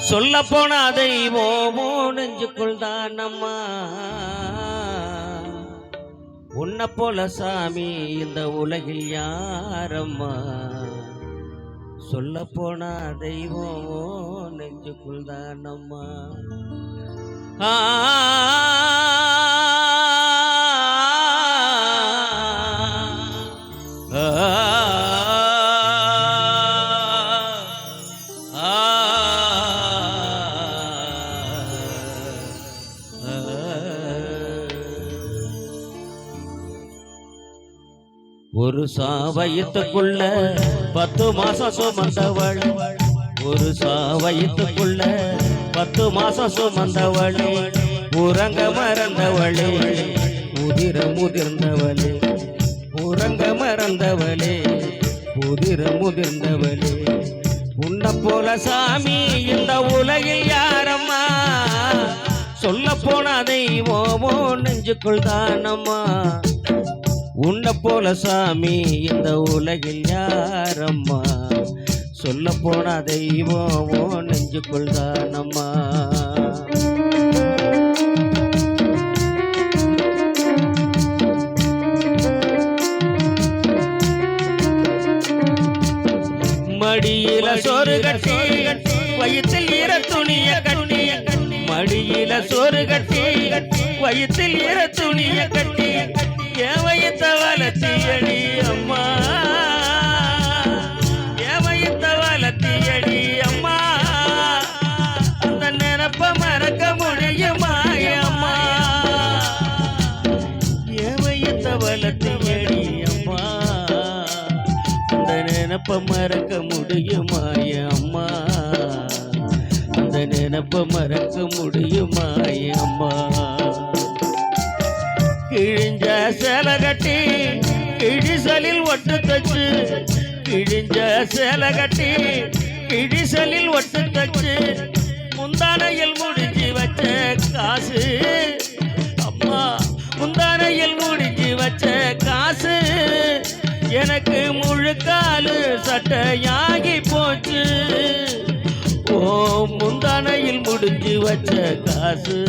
சொல்ல போனா தெய்வமோ நெஞ்சுக்குள் தான் அம்மா. உன்னை போல சாமி இந்த உலகில் யாரம்மா. சொல்ல போனா தெய்வமோ நெஞ்சுக்குள் தான் அம்மா. ஒரு சாவயத்துக்குள்ள 10 மாசம் சுமந்தவள், ஒரு சாவயத்துக்குள்ள 10 மாசம் சுமந்தவளே, உறங்க மறந்தவளே, முதிர்ந்தவளே, உறங்க மறந்தவளே, முதிர்ந்தவளே. உன்னை போல சாமி இந்த உலகில் யாரம்மா. சொல்ல போனா தெய்வமோ நெஞ்சுக்குள் தானம்மா. உன்னை போல சாமி இந்த உலகில் யாரம்மா. சொல்ல போனா தெய்வமோ நெஞ்சுக்குள் தானம்மா. மடியில சோறு கட்டி வயிற்றில் ஈர துணிய கட்டி, மடியில சோறு கட்டி வயிற்றில் ஈர துணிய கட்டி, என் வயித்த வளர்த்தியடி அம்மா, என் வயித்த வளர்த்தியடி அம்மா. அந்த நினப்ப மறக்க முடியுமா அம்மா. என் வயித்த வளர்த்தியடி அம்மா, அந்த நினப்ப மறக்க முடியுமா அம்மா. அந்த நினப்ப மறக்க முடியுமா அம்மா. கிழிஞ்ச சேலை கட்டி கிழிசலில் ஒட்டு தச்சு, கிழிஞ்ச சேலை கட்டி கிழிசலில் ஒட்டு தச்சு, முந்தானையில் முடிஞ்சு வச்ச காசு அம்மா, முந்தானையில் முடிஞ்சு வச்ச காசு எனக்கு முழுக்காலு சட்டையாகி போச்சு. ஓ முந்தானையில் முடிஞ்சு வச்ச காசு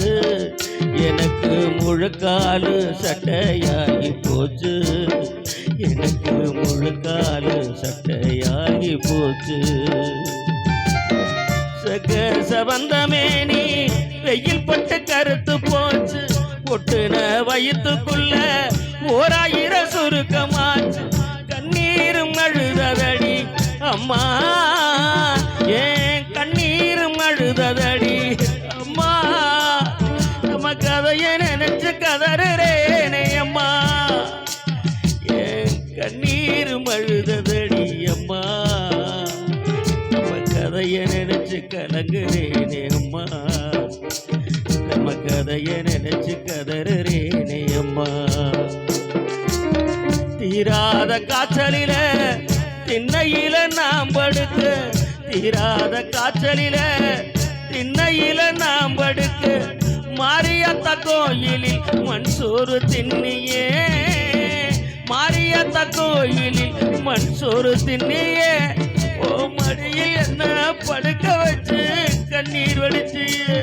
எனக்கு முழுக்காலு சட்டையாகி போச்சு, எனக்கு முழுக்காலு சட்டையாகி போச்சு. சபந்தமேனி வெயில் பட்டு கருத்து போச்சு, பொட்டுன வயிற்றுக்குள்ள 1000 சுருக்கமாச்சு. கண்ணீரும் அழுததடி அம்மா, ஏன் கண்ணீரும் அழுததடி அம்மா. நம்ம கதையை நினைச்சு கதறேனே அம்மா, ஏன் கண்ணீரும் அழுததடி அம்மா. நம்ம கதையை நினைச்சு கலங்குறேனே அம்மா, நம்ம கதையை நினைச்சு கதறேனே அம்மா. தீராத காய்ச்சலில திண்ணையில நாம் படுக்க, தீராத காய்ச்சலில திண்ணையில நாம் படுக்க, மாரியாத்தா கோயிலில் மண் சோறு தின்னியே, மாரியாத்தா கோயிலில் மண் சோறு தின்னியே. ஓ மடியில் என்ன படுக்க வச்சு கண்ணீர் வடிச்சியே,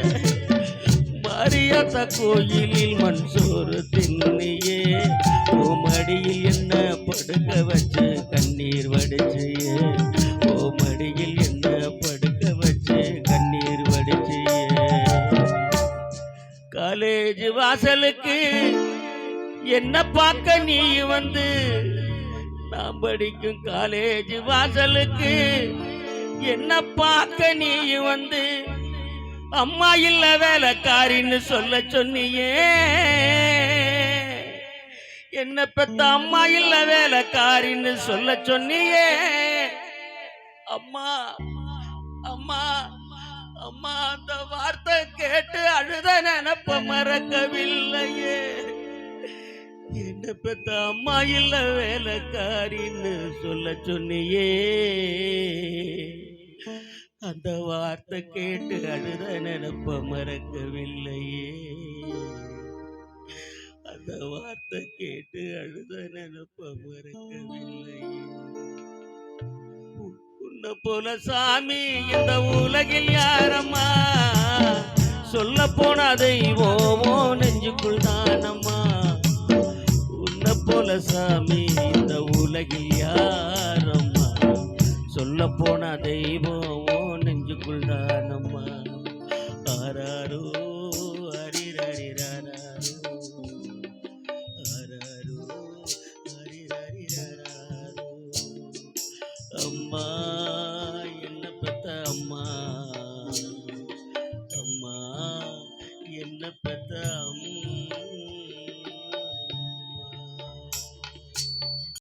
மாரியாத்தா கோயிலில் மண் சோறு தின்னியே. ஓ மடியில் என்ன படுக்க வச்சு கண்ணீர் வடிச்சியே, ஓ மடியில் என்ன படுக்க வச்சு கண்ணீர் வடிச்சியே. காலேஜ் வாசலுக்கு என்ன பார்க்க நீ வந்து, நாம் படிக்கும் காலேஜ் வாசலுக்கு என்ன பார்க்க நீ வந்து, அம்மா இல்ல வேலைக்காரின்னு சொல்ல சொன்னியே. என்ன பெத்த அம்மா இல்ல வேலைக்காரின்னு சொல்ல சொன்னியே அம்மா, அம்மா, அம்மா. அந்த வார்த்தை கேட்டு அழுத நினப்ப மறக்கவில்லையே. என்ன பெத்த அம்மா இல்ல வேலைக்காரின்னு சொல்ல சொன்னியே, அந்த வார்த்தை கேட்டு அழுத நினப்ப மறக்கவில்லையே. அந்த வார்த்தை கேட்டு அழுத நினப்ப மறக்கவில்லையே. உன்னை போல சாமி இந்த உலகில் யாரம்மா சொல்ல போன தெய்வமோ நெஞ்சுக்குள் தானம்மா உன்னை போல சாமி இந்த உலகில் யாரம்மா சொல்ல போன தெய்வமோ நெஞ்சுக்குள் தானம்மா